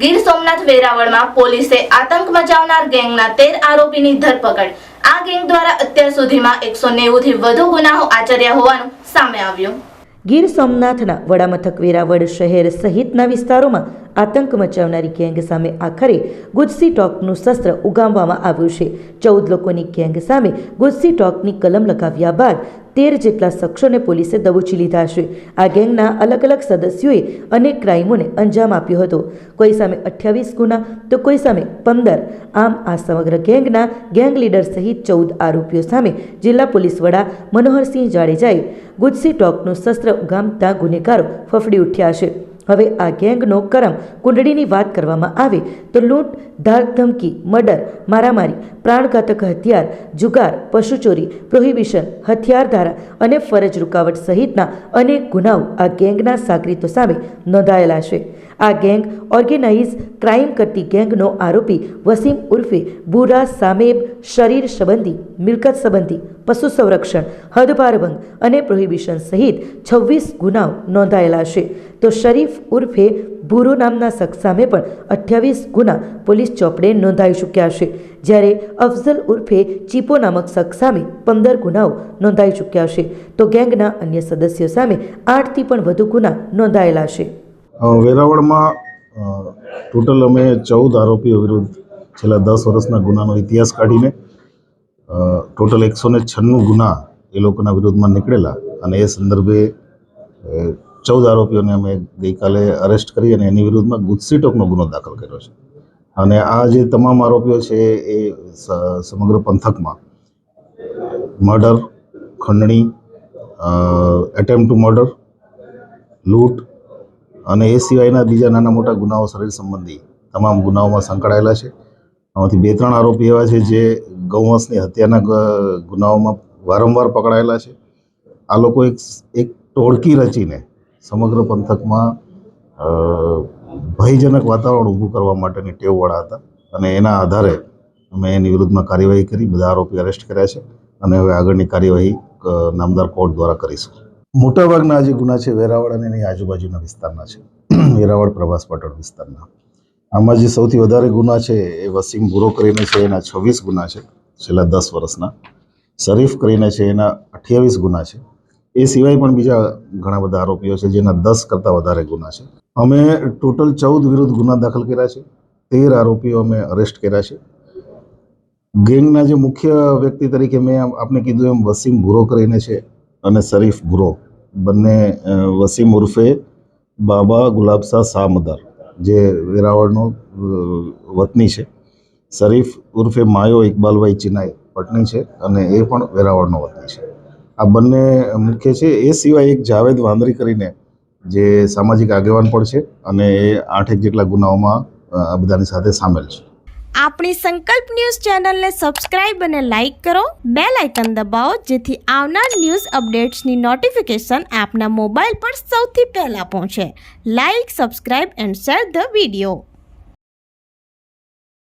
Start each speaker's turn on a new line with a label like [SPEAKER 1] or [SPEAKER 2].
[SPEAKER 1] ગીર સોમનાથ વેરાવળમાં પોલીસે આતંક મચાવનાર ગેંગના 13 આરોપીની ધરપકડ। આ ગેંગ દ્વારા અત્યાર સુધીમાં 190 થી વધુ ગુનાઓ આચર્યા હોવાનું સામે આવ્યું।
[SPEAKER 2] ગીર સોમનાથના વડામથક વેરાવળ શહેર સહિતના વિસ્તારોમાં આતંક મચાવનારી ગેંગ સામે આખરે ગુજસી ટોકનું શસ્ત્ર ઉગામવામાં આવ્યું છે। 14 લોકોની ગેંગ સામે ગુજસી ટોકની કલમ લગાવ્યા બાદ 13 જેટલા શખ્સોને પોલીસે દબોચી લીધા છે। આ ગેંગના અલગ અલગ સદસ્યોએ અનેક ક્રાઇમોને અંજામ આપ્યો હતો। કોઈ સામે 28 ગુના તો કોઈ સામે 15। આમ આ સમગ્ર ગેંગના ગેંગ લીડર સહિત 14 આરોપીઓ સામે જિલ્લા પોલીસ વડા મનોહરસિંહ જાડેજાએ ગુજસી ટોકનું શસ્ત્ર ઉગામતા ગુનેગારો ફફડી ઉઠ્યા છે। હવે આ ગેંગનો કરમ કુંડળીની વાત કરવામાં આવે તો લૂંટ, ધાક ધમકી, મર્ડર, મારામારી, પ્રાણઘાતક હથિયાર, જુગાર, પશુચોરી, પ્રોહિબિશન, હથિયાર ધારા અને ફરજ રૂકાવટ સહિતના અનેક ગુનાઓ આ ગેંગના સાગરીતો સામે નોંધાયેલા છે। આ ગેંગ ઓર્ગેનાઇઝ ક્રાઇમ કરતી ગેંગનો આરોપી વસીમ ઉર્ફે બુરા સામેબ શરીર સંબંધી, મિલકત સંબંધી, પશુ સંરક્ષણ, હદપાર ભંગ અને પ્રોહિબિશન સહિત 26 ગુનાઓ નોંધાયેલા છે। તો શરીફ ઉર્ફે ભૂરો નામના શખ્સ સામે પણ 28 ગુના પોલીસ ચોપડે નોંધાઈ ચૂક્યા છે, જ્યારે અફઝલ ઉર્ફે ચીપો નામક શખ્સ સામે 15 ગુનાઓ નોંધાઈ ચૂક્યા છે। તો ગેંગના અન્ય સદસ્યો સામે 8થી પણ વધુ ગુના નોંધાયેલા છે।
[SPEAKER 3] વેરાવળમાં ટોટલ અમે 14 આરોપીઓ વિરુદ્ધ છેલ્લા 10 વર્ષના ગુનાનો ઇતિહાસ કાઢીને ટોટલ 196 ગુના એ લોકોના વિરુદ્ધમાં નીકળેલા અને એ સંદર્ભે 14 આરોપીઓને અમે ગઈકાલે અરેસ્ટ કરી અને એની વિરુદ્ધમાં ગુજસી ટોકનો ગુનો દાખલ કર્યો છે। અને આ જે તમામ આરોપીઓ છે એ સમગ્ર પંથકમાં મર્ડર, ખંડણી, એટેમ્પ્ટ ટુ મર્ડર, લૂંટ અને એ સિવાયના બીજા નાના મોટા ગુનાઓ શરીર સંબંધી તમામ ગુનાઓમાં સંકળાયેલા છે। આમાંથી 2-3 આરોપી એવા છે જે ગૌવંશની હત્યાના ગુનાઓમાં વારંવાર પકડાયેલા છે। આ લોકો એક ટોળકી રચીને સમગ્ર પંથકમાં ભયજનક વાતાવરણ ઊભું કરવા માટેની ટેવવાળા હતા અને એના આધારે અમે એની વિરુદ્ધમાં કાર્યવાહી કરી, બધા આરોપી અરેસ્ટ કર્યા છે અને હવે આગળની કાર્યવાહી નામદાર કોર્ટ દ્વારા કરીશું। મોટાભાગના જે ગુના છે વેરાવળ અને એની આજુબાજુના વિસ્તારના છે, વેરાવળ પ્રભાસ પાટણ વિસ્તારના। આમાં જે સૌથી વધારે ગુના છે એ વસીમ બુરો કરીને છે, એના 26 ગુના છે છેલ્લા 10 વર્ષના। શરીફ કરીને છે, એના 28 ગુના છે। એ સિવાય પણ બીજા ઘણા બધા આરોપીઓ છે જેના 10 કરતાં વધારે ગુના છે। અમે ટોટલ 14 વિરુદ્ધ ગુના દાખલ કર્યા છે, 13 આરોપીઓ અમે અરેસ્ટ કર્યા છે। ગેંગના જે મુખ્ય વ્યક્તિ તરીકે મેં આપને કીધું એમ વસીમ બુરો કરીને છે અને શરીફ બુરો, બંને વસીમ ઉર્ફે બાબા ગુલાબશાહ શાહમદાર જે વેરાવળનો વતની છે, શરીફ ઉર્ફે માયો ઇકબાલભાઈ ચિનાઈ પટની છે અને એ પણ વેરાવળનો વતની છે। આ બંને મુખ્ય છે। એ સિવાય એક જાવેદ વાંદરી કરીને જે સામાજિક આગેવાન પણ છે અને એ 8 જેટલા ગુનાઓમાં આ બધાની સાથે સામેલ છે।
[SPEAKER 4] આપણી સંકલ્પ ન્યૂઝ ચેનલને સબસ્ક્રાઇબ અને લાઇક કરો, બેલ આઇકન દબાવો જેથી આવનાર ન્યૂઝ અપડેટ્સની નોટિફિકેશન આપના મોબાઈલ પર સૌથી પહેલા પહોંચે। Like, subscribe and share the video.